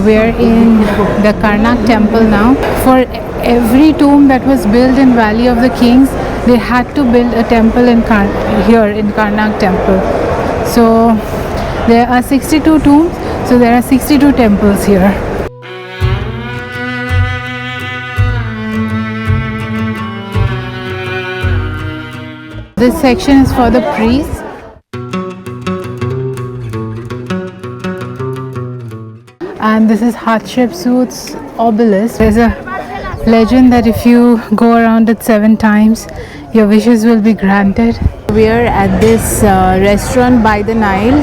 We are in the Karnak Temple now. For every tomb that was built in Valley of the Kings, they had to build a temple here in Karnak Temple. So there are 62 tombs, so there are 62 temples here. This section is for the priests. And this is Hatshepsut's obelisk. There's a legend that if you go around it 7 times, your wishes will be granted. We are at this restaurant by the Nile.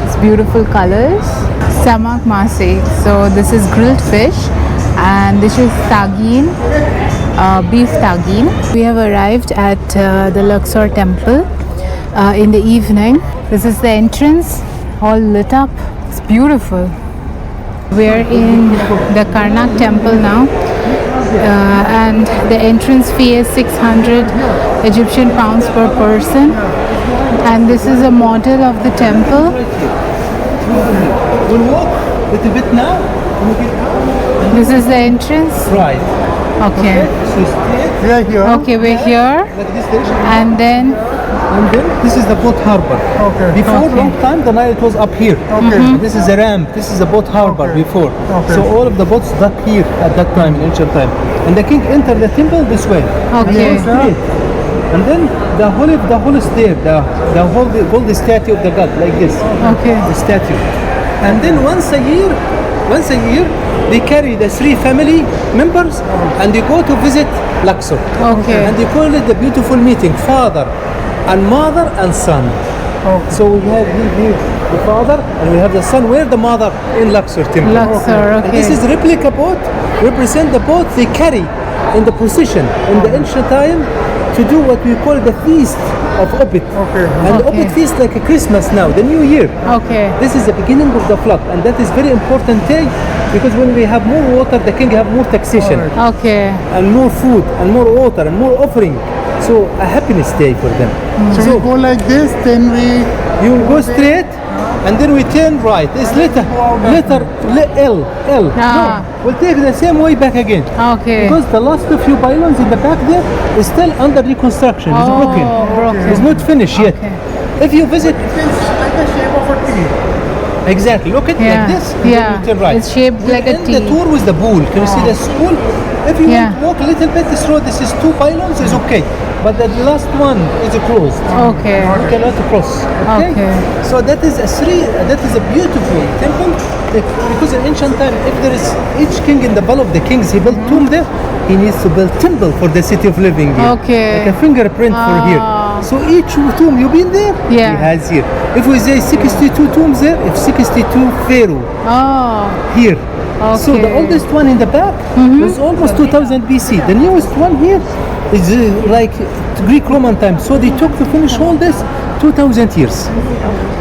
It's beautiful colors. Samak Mase. So this is grilled fish, and this is tagine, beef tagine. We have arrived at the Luxor Temple in the evening. This is the entrance, all lit up. It's beautiful. We are in the Karnak Temple now, and the entrance fee is 600 Egyptian pounds per person. And this is a model of the temple. We'll walk a little bit now. This is the entrance. Right. Okay. So straight. Yeah, here. Okay, we're here, Like this direction. and then This is the boat harbor. Okay. Before Okay. long time, the Nile it was up here. Okay. This is a ramp. This is the boat harbor Okay. before. Okay. So all of the boats docked here at that time in ancient time. And the king entered the temple this way. Okay. And, straight. And then the whole is there. The whole gold statue of the god like this. Okay. The statue. And then once a year, they carry the 3 family members and they go to visit Luxor. Okay. And they call it the beautiful meeting, father and mother and son. Okay. So we have here the father and we have the son. Where the mother? In Luxor Temple. Luxor, And this is okay. replica boat, represent the boat they carry in the procession in the ancient time to do what we call the feast of Obit. Okay. And the Okay. Obit feast like a Christmas now, the new year. Okay. This is the beginning of the flood, and that is very important day because when we have more water, the king have more taxation Okay. and more food and more water and more offering. So a happiness day for them. So we go like this, then we You go straight and then we turn right. It's letter L. Ah. No, we'll take the same way back again. Okay. Because the last few pylons in the back there is still under reconstruction. It's broken. broken. It's not finished yet. Okay. If you visit, it's like the shape of a T. exactly, look at Yeah. like this. and then Yeah. you turn right. It's shaped We'll like a end T. the tour with the pool. Can you see the school? If you Yeah. want to walk a little bit this road, this is 2 pylons, is okay. But the last one is closed. Okay. You cannot cross. Okay? Okay. So that is a beautiful temple because in ancient time, if there is each king in the ball of the kings, he built tomb there. He needs to build temple for the city of living here. Okay. Like a fingerprint for here. Ah. So each tomb you been there, Yeah. he has here. If we say 62 tombs there, if 62 pharaoh Oh. here. So the Okay. oldest one in the back is almost 2000 BC. The newest one here is like Greek Roman time. So they took to finish all this 2000 years.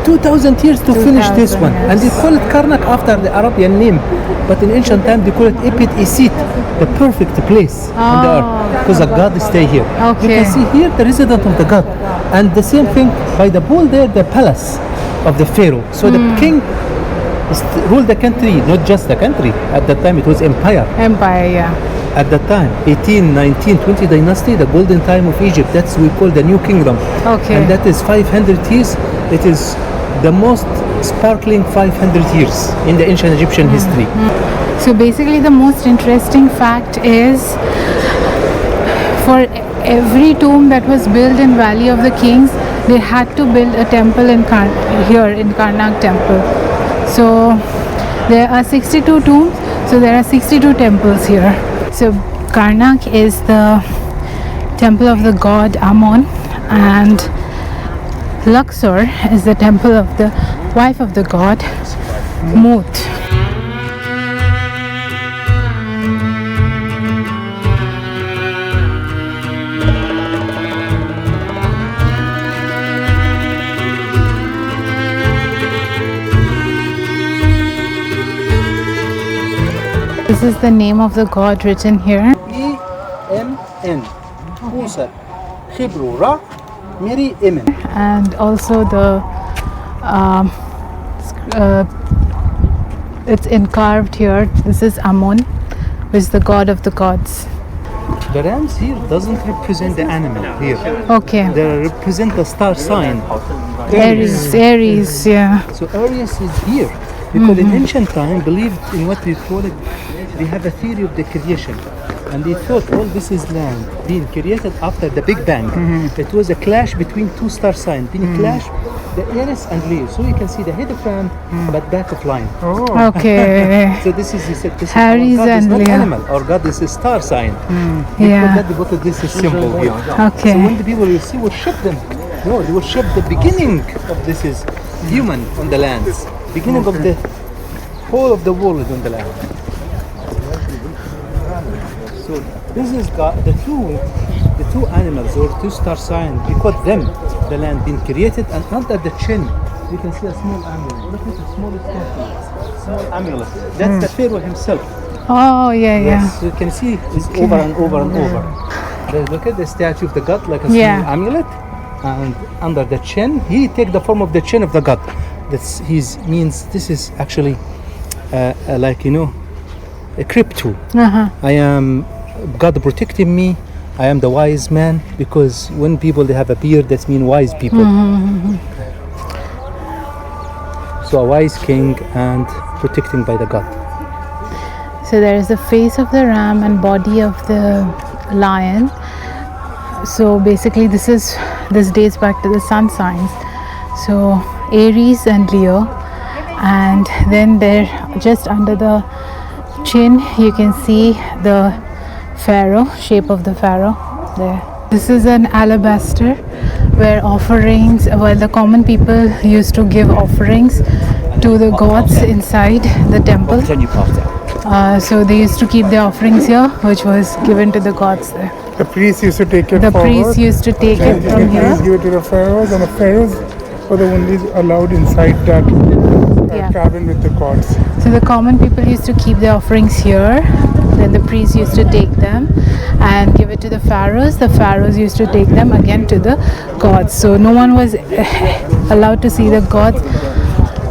2000 years to finish this 2000 one. And they call it Karnak after the Arabian name. But in ancient time they call it Epit Isit, the perfect place on the earth. Because the god stay here. You Okay. can see here the resident of the god. And the same thing by the pool there, the palace of the pharaoh. So the king ruled the country, not just the country. At that time it was empire. Empire, yeah. At that time, 18, 19, 20 dynasty, the golden time of Egypt. That's we call the new kingdom. Okay. And that is 500 years. It is the most sparkling 500 years in the ancient Egyptian history. So basically the most interesting fact is for every tomb that was built in Valley of the Kings, they had to build a temple here in Karnak Temple. So there are 62 tombs, so there are 62 temples here. So Karnak is the temple of the god Ammon, and Luxor is the temple of the wife of the god Mut. This is the name of the god written here. E-M-N. Musa. Hebrew. Ra. Mary. Emin. And also the it's encarved here. This is Amun, which is the god of the gods. The rams here doesn't represent the animal here. Okay. They represent the star sign. Aries, yeah. So Aries is here because in ancient time believed in what we call it. They have a theory of the creation, and they thought all this is land being created after the Big Bang. It was a clash between two star signs being clash, the Aries and Leo. So you can see the head of ram, but back of lion. Okay. So this is, he said, this Aries is our God is and not Leo. animal. Our God is a star sign. Yeah. They put this is symbol here. Okay. So when the people you see worship them, no, they worship the beginning of this is human on the lands, beginning of the whole of the world on the land. So this is God, the two animals or two star signs. We call them the land being created, and under the chin you can see a small amulet. Look at the smallest statue, small amulet. That's the pharaoh himself. Oh, yeah, Yes, you can see it's over and over and over. Look at the statue of the god, like a small amulet, and under the chin, he take the form of the chin of the god. That's his means. This is actually like a crypto. I am God protecting me. I am the wise man, because when people they have a beard, that mean wise people. So a wise king and protecting by the god. So there is the face of the ram and body of the lion. So basically this dates back to the sun signs. So Aries and Leo, and then there just under the chin you can see the pharaoh, shape of the pharaoh there. This is an alabaster where offerings, the common people used to give offerings to the gods inside the temple. So they used to keep their offerings here, which was given to the gods there. The priest used to take it The forward. priest used to take it The from here. priest give it to the pharaohs, and the pharaohs were the only allowed inside that cabin with the gods. So the common people used to keep their offerings here. Then the priest used to take them and give it to the pharaohs. The pharaohs used to take them again to the gods. So no one was allowed to see the gods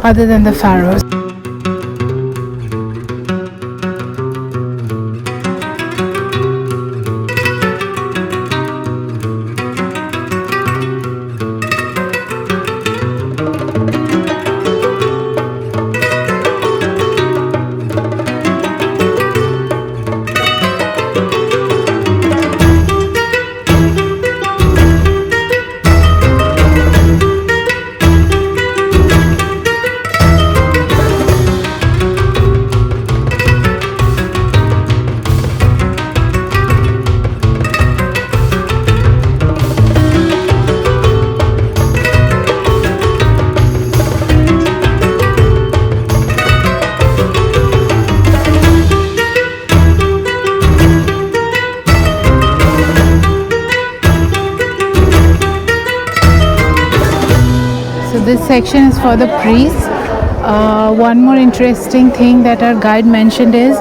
other than the pharaohs. This section is for the priests. One more interesting thing that our guide mentioned is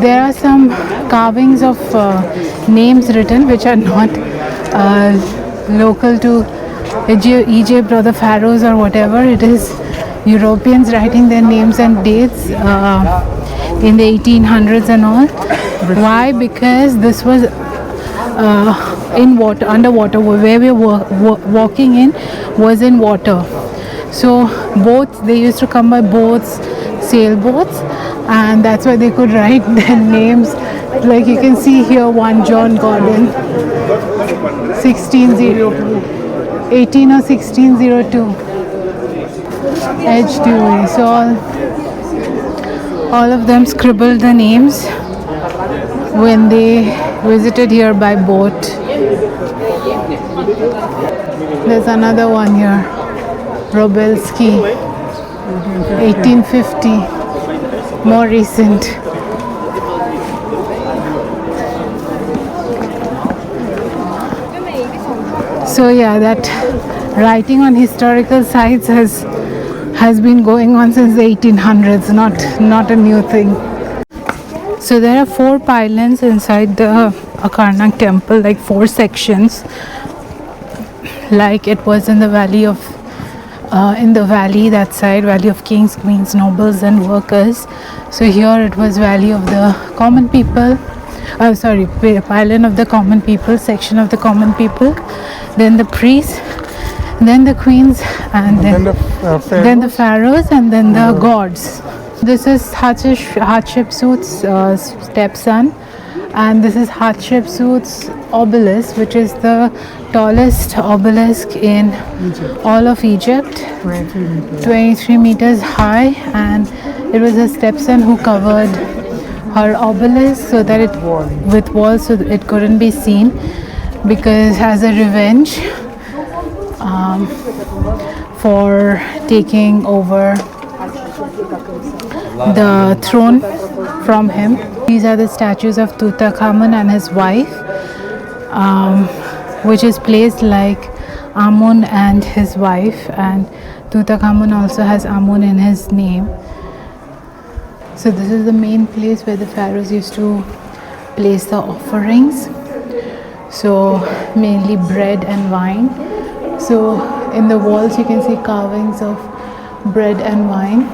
there are some carvings of names written which are not local to Egypt or the pharaohs or whatever. It is Europeans writing their names and dates in the 1800s and all. Why? Because this was in water, underwater, where we were walking in was in water. So boats, they used to come by boats, sailboats, and that's why they could write their names. Like you can see here, 1 John Gordon, 18 or 1602, Edge Dewey. So all of them scribbled the names when they visited here by boat. There's another one here, Robelski, 1850, more recent. So yeah, that writing on historical sites has been going on since the 1800s, not a new thing. So there are 4 pylons inside the Karnak Temple, like 4 sections, like it was in the valley of in the valley, that side, valley of kings, queens, nobles and workers. So here it was valley of the common people, pylon of the common people, section of the common people, then the priests, then the queens, and then the pharaohs, and then the gods. This is Hatshepsut's stepson, and this is Hatshepsut's obelisk, which is the tallest obelisk in all of Egypt, 23 meters high, and it was her stepson who covered her obelisk so that it with walls so that it couldn't be seen, because as a revenge for taking over the throne from him. These are the statues of Tutankhamun and his wife, which is placed like Amun and his wife, and Tutankhamun also has Amun in his name. So this is the main place where the pharaohs used to place the offerings, so mainly bread and wine. So in the walls you can see carvings of bread and wine,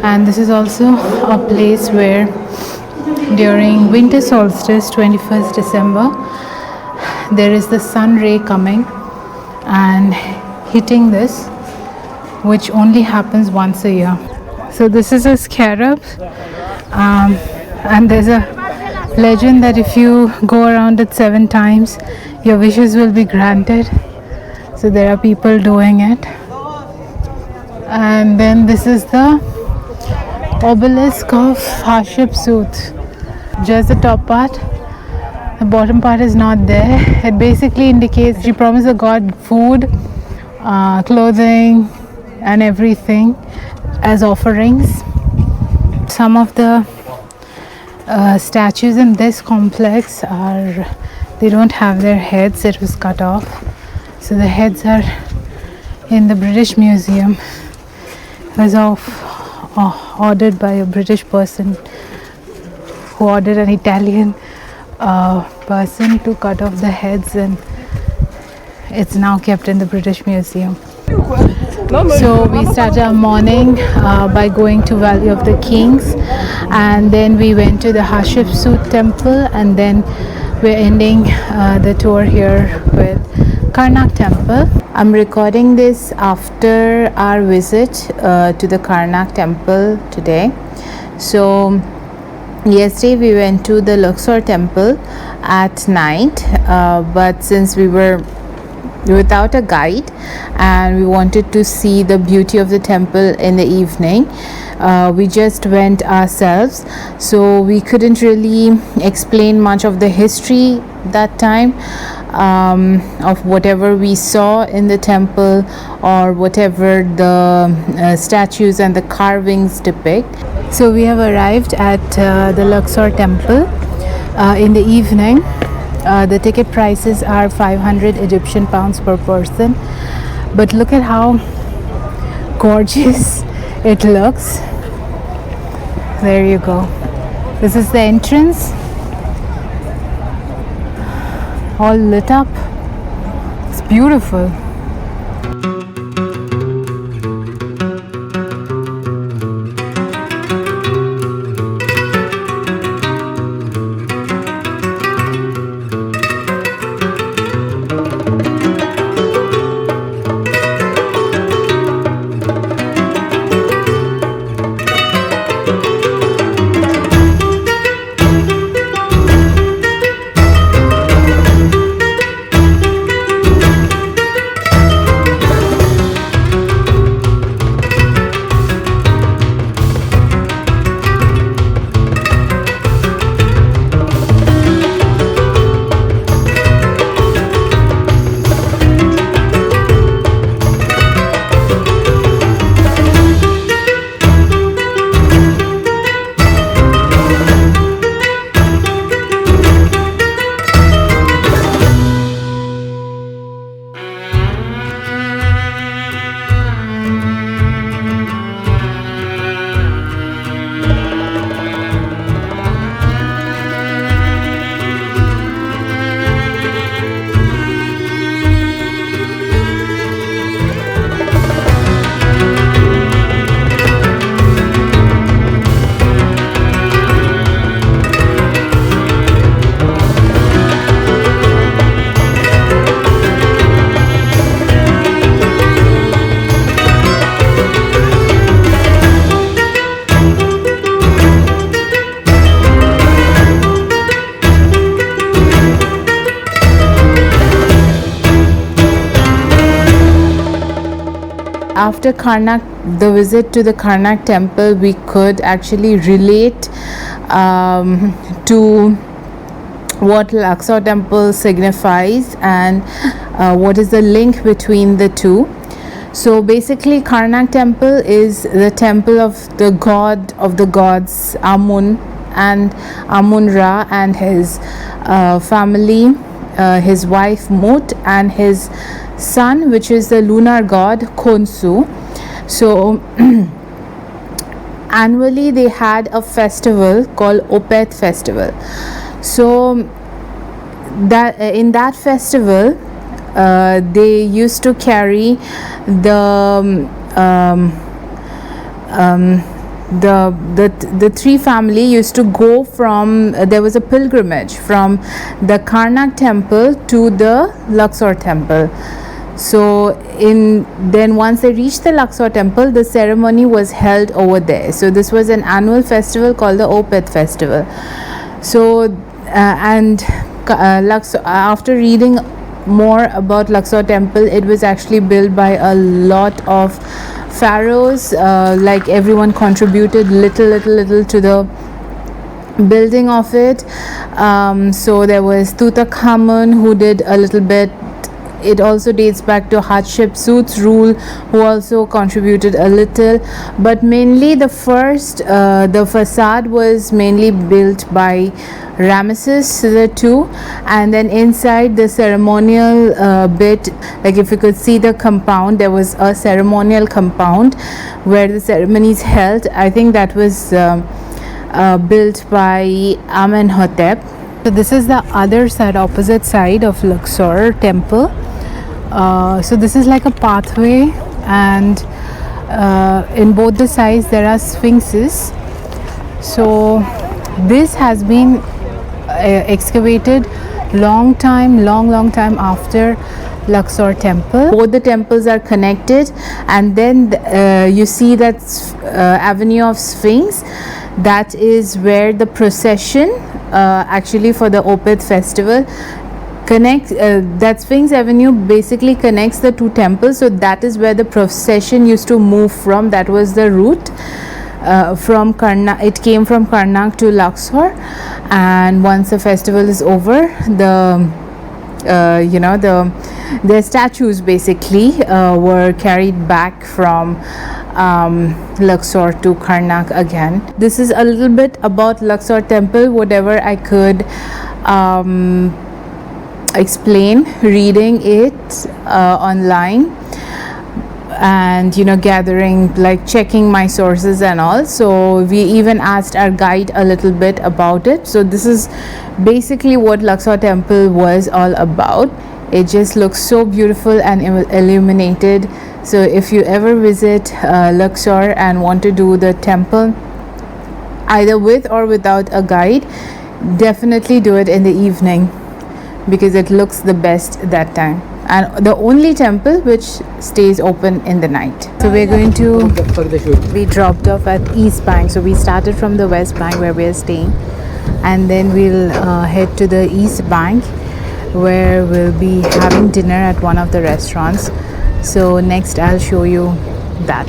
and this is also a place where during winter solstice, 21st December, there is the sun ray coming and hitting this, which only happens once a year. So this is a scarab, and there's a legend that if you go around it 7 times, your wishes will be granted. So there are people doing it. And then this is the obelisk of Hatshepsut. Just the top part, the bottom part is not there. It basically indicates she promised the god food, clothing and everything as offerings. Some of the statues in this complex they don't have their heads, it was cut off. So the heads are in the British Museum. It was ordered by a British person who ordered an Italian person to cut off the heads, and it's now kept in the British Museum. So we started our morning by going to Valley of the Kings, and then we went to the Hatshepsut Temple, and then we're ending the tour here with Karnak Temple. I'm recording this after our visit to the Karnak Temple today. So yesterday we went to the Luxor Temple at night, but since we were without a guide and we wanted to see the beauty of the temple in the evening, we just went ourselves, so we couldn't really explain much of the history that time, of whatever we saw in the temple or whatever the statues and the carvings depict. So we have arrived at the Luxor Temple in the evening. The ticket prices are 500 Egyptian pounds per person, but look at how gorgeous it looks. There you go. This is the entrance, all lit up. It's beautiful. after the visit to the Karnak Temple, we could actually relate to what Luxor Temple signifies and what is the link between the two. So basically, Karnak Temple is the temple of the god of the gods Amun and Amun-Ra and his family, his wife Mut and his son, which is the lunar god Khonsu. So annually they had a festival called Opeth Festival. So that in that festival they used to carry the three family used to go from there was a pilgrimage from the Karnak Temple to the Luxor Temple. So then once they reached the Luxor Temple, the ceremony was held over there. So this was an annual festival called the Opeth Festival. So Luxor, after reading more about Luxor Temple, it was actually built by a lot of pharaohs. Like everyone contributed little to the building of it. So there was Tutankhamun who did a little bit. It also dates back to Hatshepsut's rule, who also contributed a little, but mainly the facade was mainly built by Ramesses II, and then inside the ceremonial bit, like if you could see the compound, there was a ceremonial compound where the ceremonies held. I think that was built by Amenhotep. So this is the other side, opposite side of Luxor Temple. So this is like a pathway, and in both the sides there are sphinxes. So this has been excavated long time after Luxor Temple. Both the temples are connected, and then you see that avenue of Sphinx. That is where the procession actually for the Opeth Festival connects. That Sphinx Avenue basically connects the two temples, so that is where the procession used to move from. That was the route from Karnak. It came from Karnak to Luxor, and once the festival is over, the statues basically were carried back from Luxor to Karnak again. This is a little bit about Luxor Temple, whatever I could explain reading it online, and gathering, like checking my sources and all. So we even asked our guide a little bit about it. So this is basically what Luxor Temple was all about. It just looks so beautiful and illuminated. So if you ever visit Luxor and want to do the temple either with or without a guide, definitely do it in the evening, because it looks the best that time, and the only temple which stays open in the night. So we're going to be dropped off at East Bank. So we started from the West Bank where we're staying, and then we'll head to the East Bank, where we'll be having dinner at one of the restaurants. So next I'll show you that.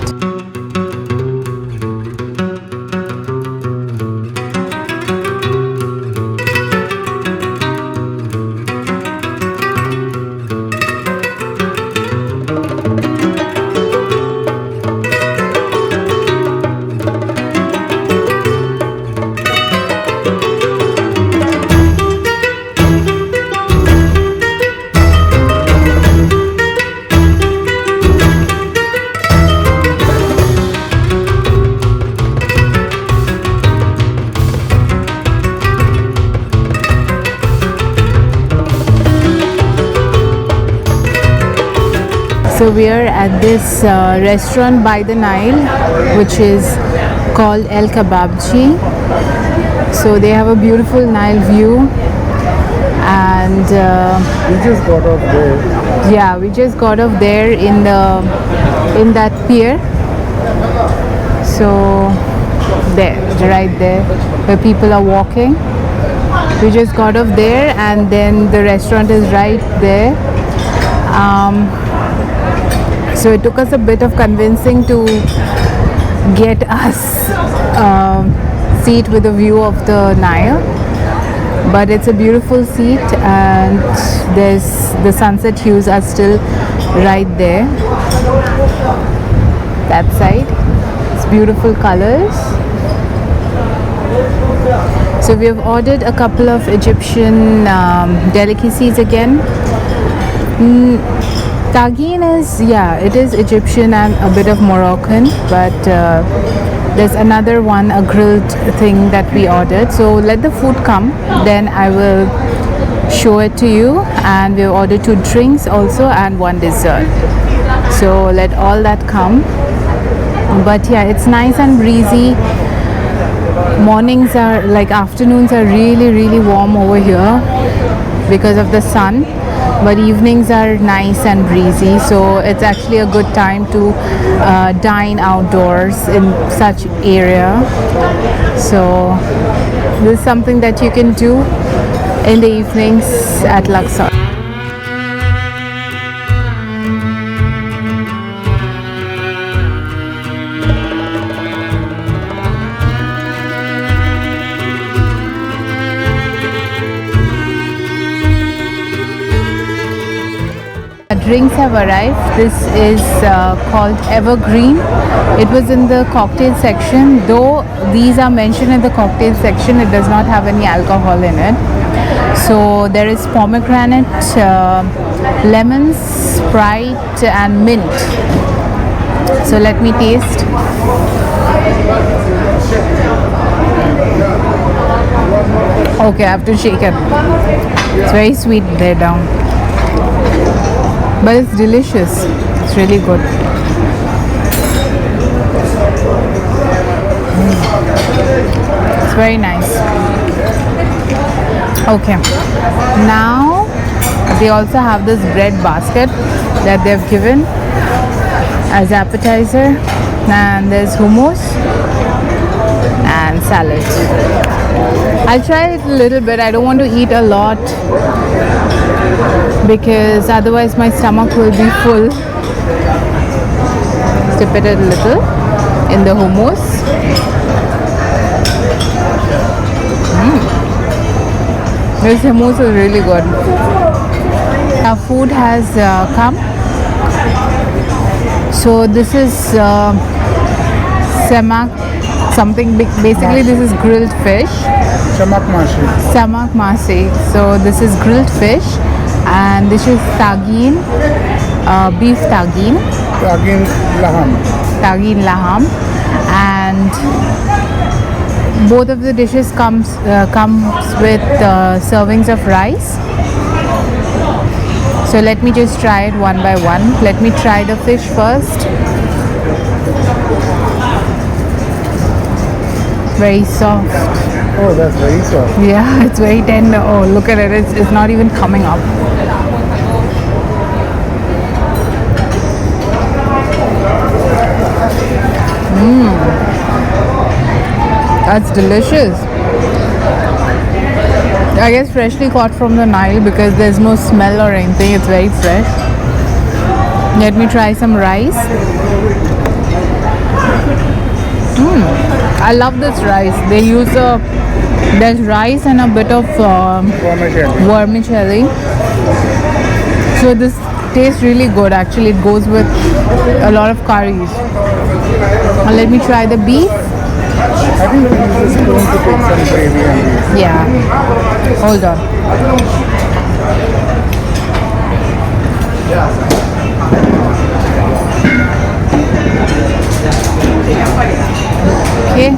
So we are at this restaurant by the Nile, which is called El-Kababgy. So they have a beautiful Nile view, and We just got off there. yeah, we just got off there in that pier. So there, right there, where people are walking. We just got off there, and then the restaurant is right there. So it took us a bit of convincing to get us a seat with a view of the Nile, but it's a beautiful seat, and the sunset hues are still right there. That side, it's beautiful colors. So we have ordered a couple of Egyptian delicacies again. Tagine is, yeah, it is Egyptian and a bit of Moroccan, but there's another one, a grilled thing that we ordered. So let the food come, then I will show it to you. And we've ordered 2 drinks also and 1 dessert. So let all that come. But yeah, it's nice and breezy. Mornings are like, afternoons are really warm over here because of the sun, but evenings are nice and breezy, so it's actually a good time to dine outdoors in such area. So this is something that you can do in the evenings at Luxor. Drinks have arrived. This is called Evergreen. It was in the cocktail section. Though these are mentioned in the cocktail section, it does not have any alcohol in it. So there is pomegranate, lemon, Sprite and mint. So let me taste. Okay, I have to shake it. It's very sweet there down, but it's delicious. It's really good. It's very nice. Okay, now they also have this bread basket that they've given as appetizer, and there's hummus and salad. I'll try it a little bit. I don't want to eat a lot because otherwise my stomach will be full. Dip it a little in the hummus. This hummus is really good. Our food has come. So this is semak something big. Basically this is grilled fish. Samak mashi. Samak masi. So this is grilled fish, and this is tagine, beef tagine. Tagine laham. Tagine laham, and both of the dishes comes with servings of rice. So let me just try it one by one. Let me try the fish first. Very soft. Oh, that's very soft. Yeah, it's very tender. Oh, look at it. It's not even coming up. That's delicious. I guess freshly caught from the Nile because there's no smell or anything. It's very fresh. Let me try some rice. I love this rice. They use there's rice and a bit of vermicelli. So this tastes really good. Actually, it goes with a lot of curries. Let me try the beef. I think we use a spoon to take some gravy on these. Yeah. Hold on. Okay.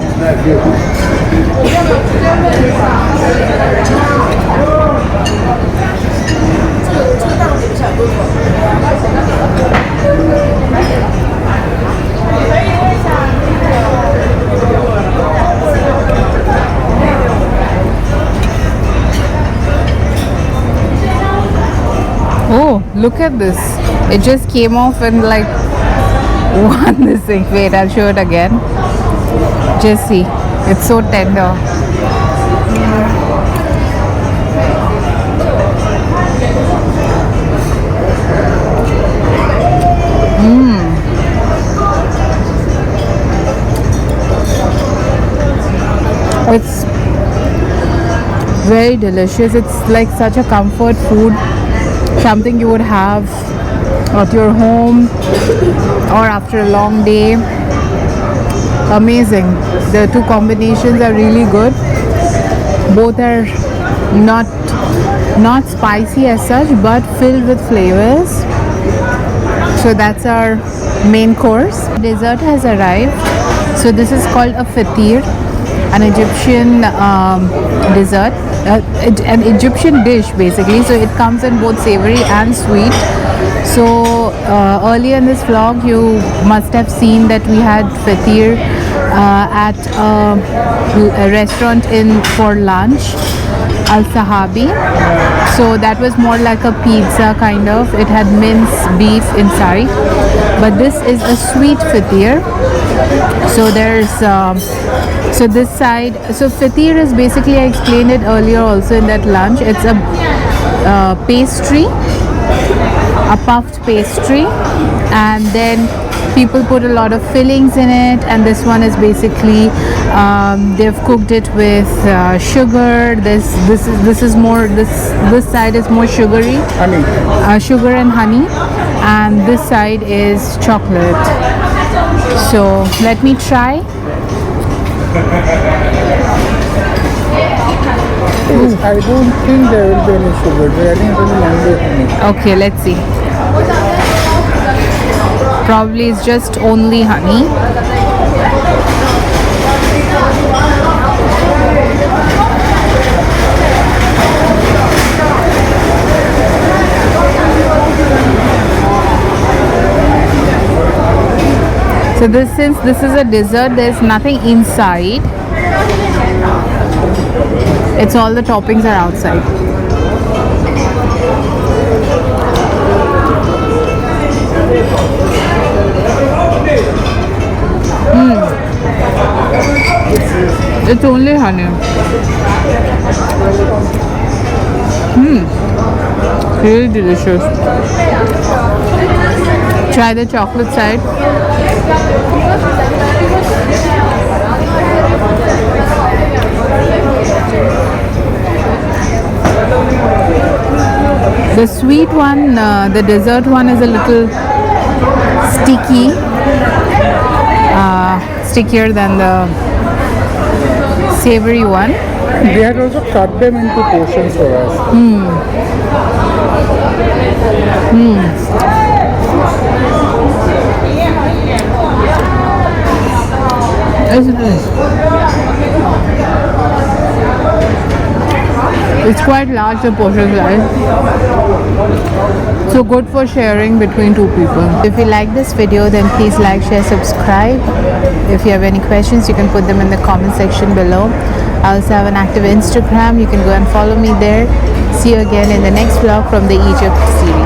Oh, look at this. It just came off and like won this thing. Wait, I'll show it again. Just see. It's so tender. It's very delicious. It's like such a comfort food, something you would have at your home or after a long day. Amazing. The two combinations are really good. Both are not spicy as such, but filled with flavors. So that's our main course. Dessert has arrived. So this is called a fatir, an Egyptian dessert, an Egyptian dish basically. So it comes in both savory and sweet. So earlier in this vlog you must have seen that we had fatir at a restaurant for lunch, Al-Sahabi. So that was more like a pizza kind of. It had minced beef inside, but this is a sweet fatir. So there's so this side, so fatir is basically, I explained it earlier also in that lunch, it's a pastry, a puffed pastry, and then people put a lot of fillings in it, and this one is basically they've cooked it with sugar. This is more, this side is more sugary, Honey. Sugar and honey, and this side is chocolate. So let me try. I don't think there will be any sugar. I think it will be only honey. Okay, let's see. Probably it's just only honey. So since this is a dessert, there's nothing inside. It's all the toppings are outside. It's only honey. Really delicious. Try the chocolate side. The sweet one, the dessert one is a little sticky, stickier than the savory one. They had also cut them into portions for us. It's quite large, the portion size. So good for sharing between two people. If you like this video, then please like, share, subscribe. If you have any questions, you can put them in the comment section below. I also have an active Instagram. You can go and follow me there. See you again in the next vlog from the Egypt series.